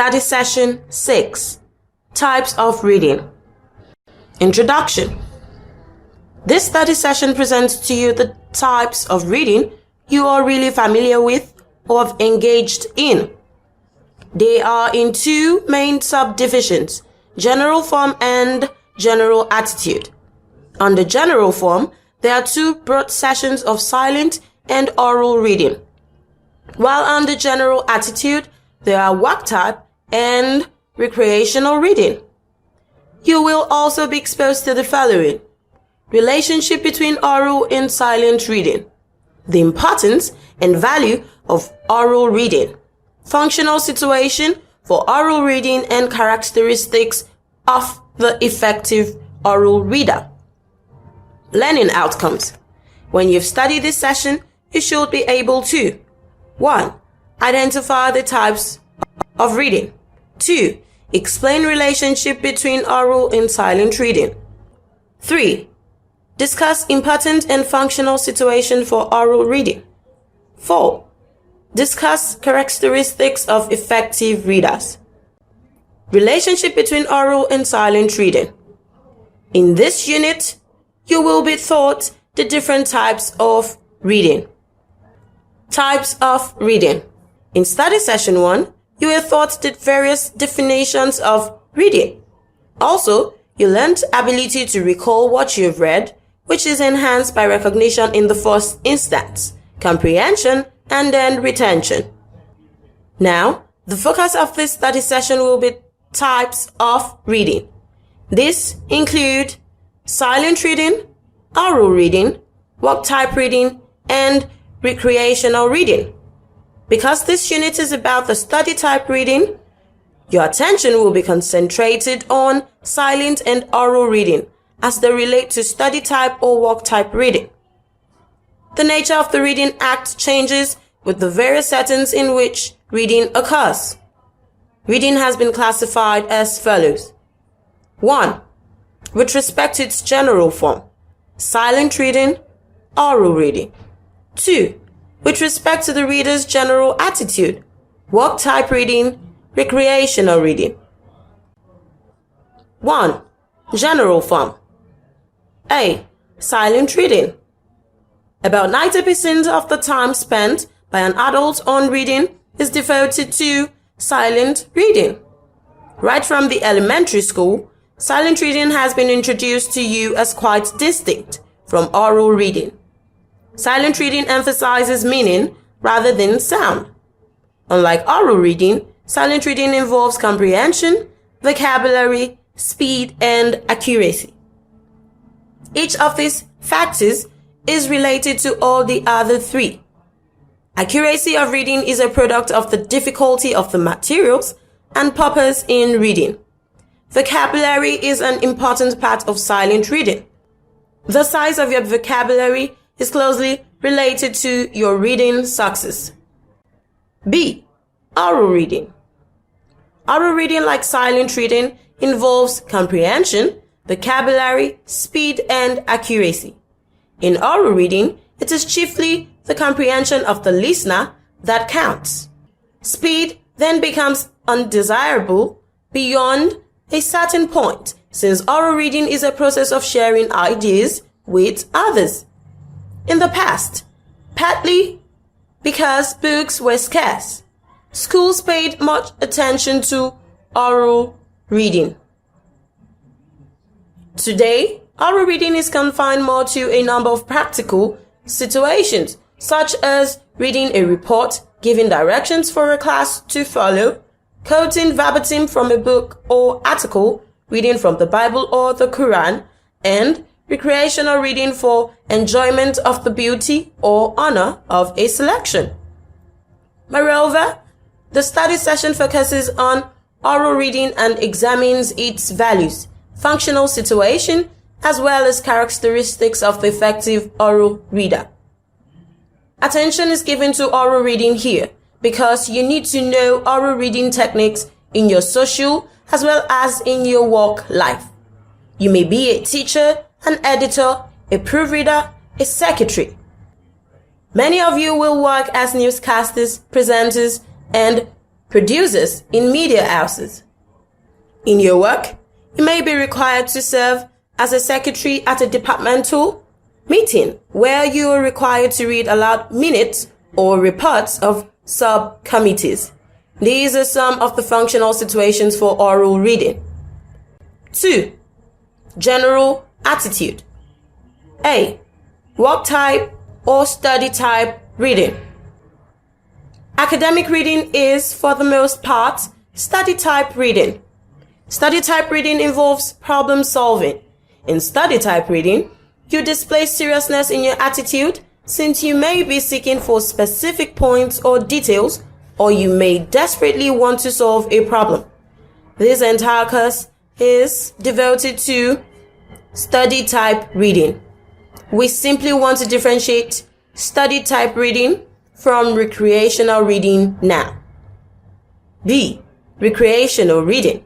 Study Session 6. Types of Reading. Introduction. This study session presents to you the types of reading you are really familiar with or have engaged in. They are in two main subdivisions, general form and general attitude. Under general form, there are two broad sessions of silent and oral reading, while under general attitude, there are work type and recreational reading. You will also be exposed to the following: relationship between oral and silent reading, the importance and value of oral reading, functional situation for oral reading and characteristics of the effective oral reader. Learning outcomes. When you've studied this session, you should be able to 1. Identify the types of reading. 2. Explain relationship between oral and silent reading. 3. Discuss important and functional situation for oral reading. 4. Discuss characteristics of effective readers. Relationship between oral and silent reading. In this unit, you will be taught the different types of reading. Types of reading. In study session 1, you were taught the various definitions of reading. Also, you learned ability to recall what you've read, which is enhanced by recognition in the first instance, comprehension, and then retention. Now, the focus of this study session will be types of reading. These include silent reading, oral reading, work type reading, and recreational reading. Because this unit is about the study type reading, your attention will be concentrated on silent and oral reading as they relate to study type or work type reading. The nature of the reading act changes with the various settings in which reading occurs. Reading has been classified as follows. 1. With respect to its general form, silent reading, oral reading. 2. With respect to the reader's general attitude, work type reading, recreational reading. 1. General form. A. Silent reading. About 90% of the time spent by an adult on reading is devoted to silent reading. Right from the elementary school, silent reading has been introduced to you as quite distinct from oral reading. Silent reading emphasizes meaning rather than sound. Unlike oral reading, silent reading involves comprehension, vocabulary, speed, and accuracy. Each of these factors is related to all the other three. Accuracy of reading is a product of the difficulty of the materials and purpose in reading. Vocabulary is an important part of silent reading. The size of your vocabulary is closely related to your reading success. B. Oral reading. Oral reading, like silent reading, involves comprehension, vocabulary, speed, and accuracy. In oral reading, it is chiefly the comprehension of the listener that counts. Speed then becomes undesirable beyond a certain point, since oral reading is a process of sharing ideas with others. In the past, partly because books were scarce, schools paid much attention to oral reading. Today, oral reading is confined more to a number of practical situations, such as reading a report, giving directions for a class to follow, quoting verbatim from a book or article, reading from the Bible or the Quran, and recreational reading for enjoyment of the beauty or honor of a selection. Moreover, the study session focuses on oral reading and examines its values, functional situation, as well as characteristics of the effective oral reader. Attention is given to oral reading here because you need to know oral reading techniques in your social as well as in your work life. You may be a teacher, an editor, a proofreader, a secretary. Many of you will work as newscasters, presenters, and Producers in media houses. In your work, you may be required to serve as a secretary at a departmental meeting where you are required to read aloud minutes or reports of subcommittees. These are some of the functional situations for oral reading. 2. General attitude. A. Work type or study type reading. Academic reading is, for the most part, study type reading. Study type reading involves problem solving. In study type reading, you display seriousness in your attitude since you may be seeking for specific points or details, or you may desperately want to solve a problem. This entire course is devoted to study type reading. We simply want to differentiate study type reading from recreational reading now. B. Recreational reading.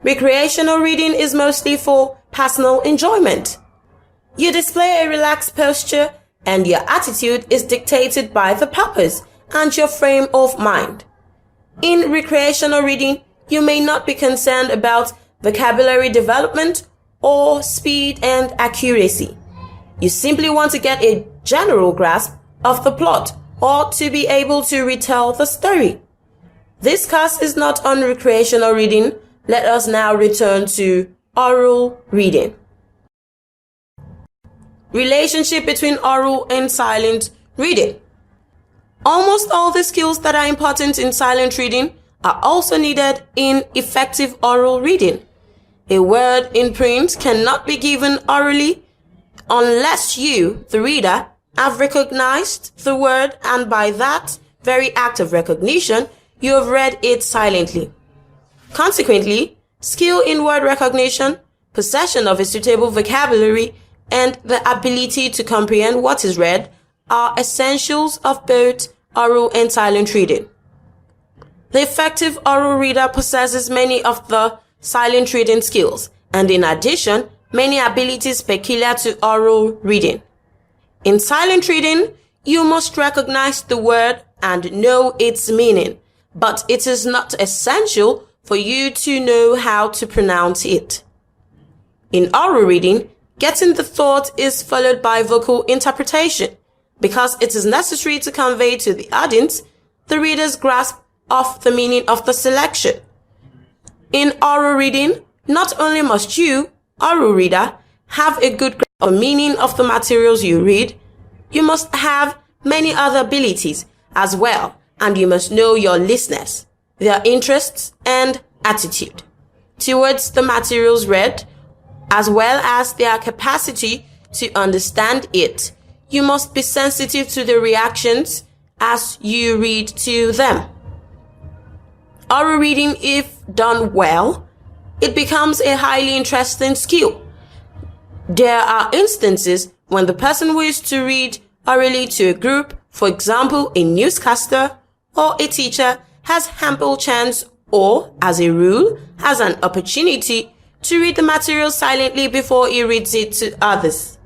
Recreational reading is mostly for personal enjoyment. You display a relaxed posture and your attitude is dictated by the purpose and your frame of mind. In recreational reading, you may not be concerned about vocabulary development or speed and accuracy. You simply want to get a general grasp of the plot or to be able to retell the story. This course is not on recreational reading. Let us now return to oral reading. Relationship between oral and silent reading. Almost all the skills that are important in silent reading are also needed in effective oral reading. A word in print cannot be given orally unless you, the reader, have recognized the word, and by that very act of recognition, you have read it silently. Consequently, skill in word recognition, possession of a suitable vocabulary, and the ability to comprehend what is read are essentials of both oral and silent reading. The effective oral reader possesses many of the silent reading skills, and in addition, many abilities peculiar to oral reading. In silent reading, you must recognize the word and know its meaning, but it is not essential for you to know how to pronounce it. In oral reading, getting the thought is followed by vocal interpretation, because it is necessary to convey to the audience the reader's grasp of the meaning of the selection. In oral reading, not only must you, oral reader, have a good grasp of the meaning of the materials you read, you must have many other abilities as well, and you must know your listeners, their interests and attitude towards the materials read, as well as their capacity to understand it. You must be sensitive to the reactions as you read to them. Oral reading, if done well, it becomes a highly interesting skill. There are instances when the person who is to read orally to a group, for example, a newscaster or a teacher, has ample chance or, as a rule, has an opportunity to read the material silently before he reads it to others.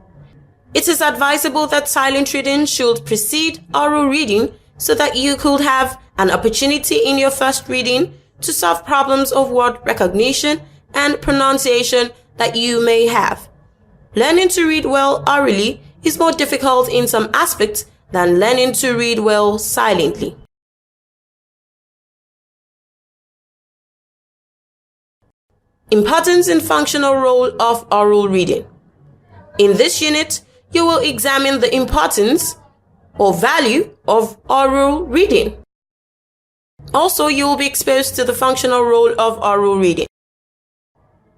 It is advisable that silent reading should precede oral reading so that you could have an opportunity in your first reading to solve problems of word recognition and pronunciation that you may have. Learning to read well orally is more difficult in some aspects than learning to read well silently. Importance and functional role of oral reading. In this unit, you will examine the importance or value of oral reading. Also, you will be exposed to the functional role of oral reading.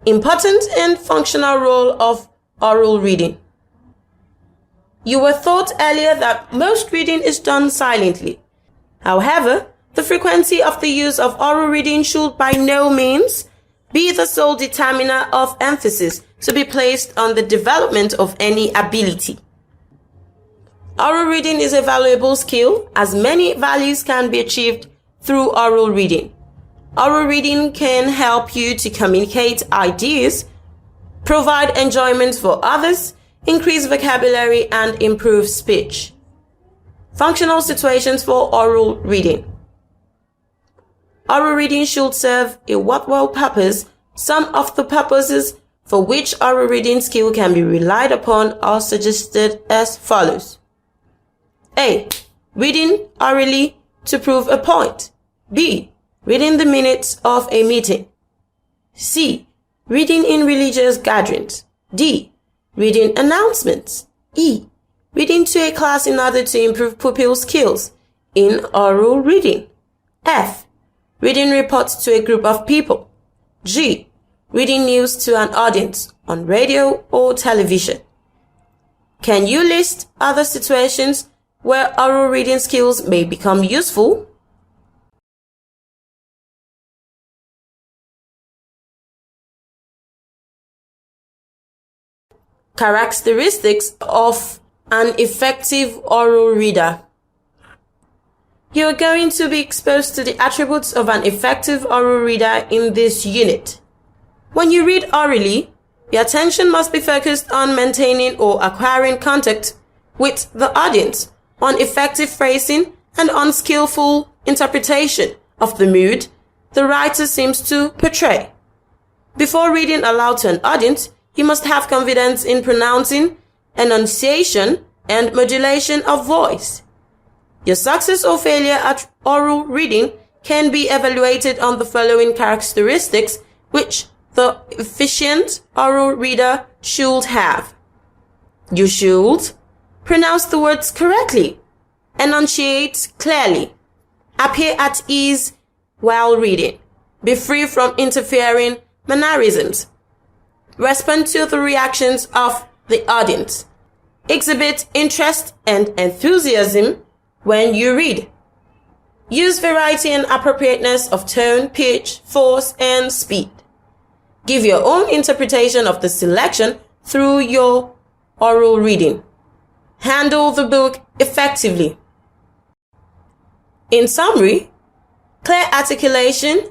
Importance and functional role of oral reading. You were taught earlier that most reading is done silently. However, the frequency of the use of oral reading should by no means be the sole determiner of emphasis to be placed on the development of any ability. Oral reading is a valuable skill, as many values can be achieved through oral reading. Oral reading can help you to communicate ideas, provide enjoyment for others, increase vocabulary, and improve speech. Functional situations for oral reading. oral reading should serve a worthwhile purpose. Some of the purposes for which oral reading skill can be relied upon are suggested as follows. A. Reading orally to prove a point. B. Reading the minutes of a meeting. C. Reading in religious gatherings. D. Reading announcements. E. Reading to a class in order to improve pupil skills in oral reading. F. Reading reports to a group of people. G. Reading news to an audience on radio or television. Can you list other situations where oral reading skills may become useful? Characteristics of an effective oral reader. You are going to be exposed to the attributes of an effective oral reader in this unit. When you read orally, your attention must be focused on maintaining or acquiring contact with the audience, on effective phrasing, and on skillful interpretation of the mood the writer seems to portray. Before reading aloud to an audience, you must have confidence in pronouncing, enunciation, and modulation of voice. Your success or failure at oral reading can be evaluated on the following characteristics which the efficient oral reader should have. You should pronounce the words correctly, enunciate clearly, appear at ease while reading, be free from interfering mannerisms, respond to the reactions of the audience, exhibit interest and enthusiasm when you read. Use variety and appropriateness of tone, pitch, force, and speed. Give your own interpretation of the selection through your oral reading. Handle the book effectively. In summary, clear articulation,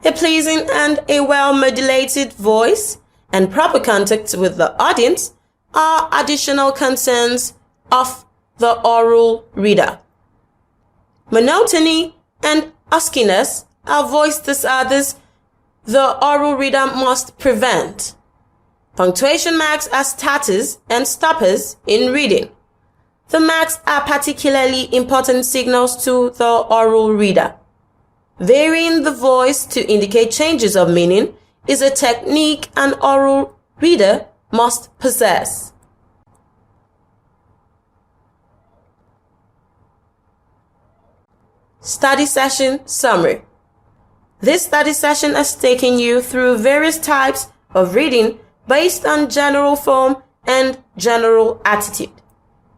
a pleasing and a well-modulated voice, and proper contact with the audience are additional concerns of the oral reader. Monotony and huskiness are voice disorders the oral reader must prevent. Punctuation marks are starters and stoppers in reading. The marks are particularly important signals to the oral reader. Varying the voice to indicate changes of meaning is a technique an oral reader must possess. Study session summary. This study session has taken you through various types of reading based on general form and general attitude.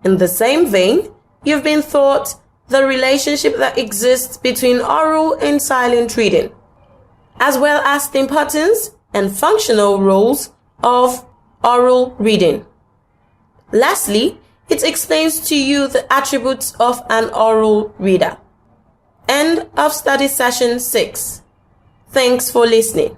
In the same vein, you've been taught the relationship that exists between oral and silent reading, as well as the importance and functional roles of oral reading. Lastly, it explains to you the attributes of an oral reader. End of study session 6. Thanks for listening.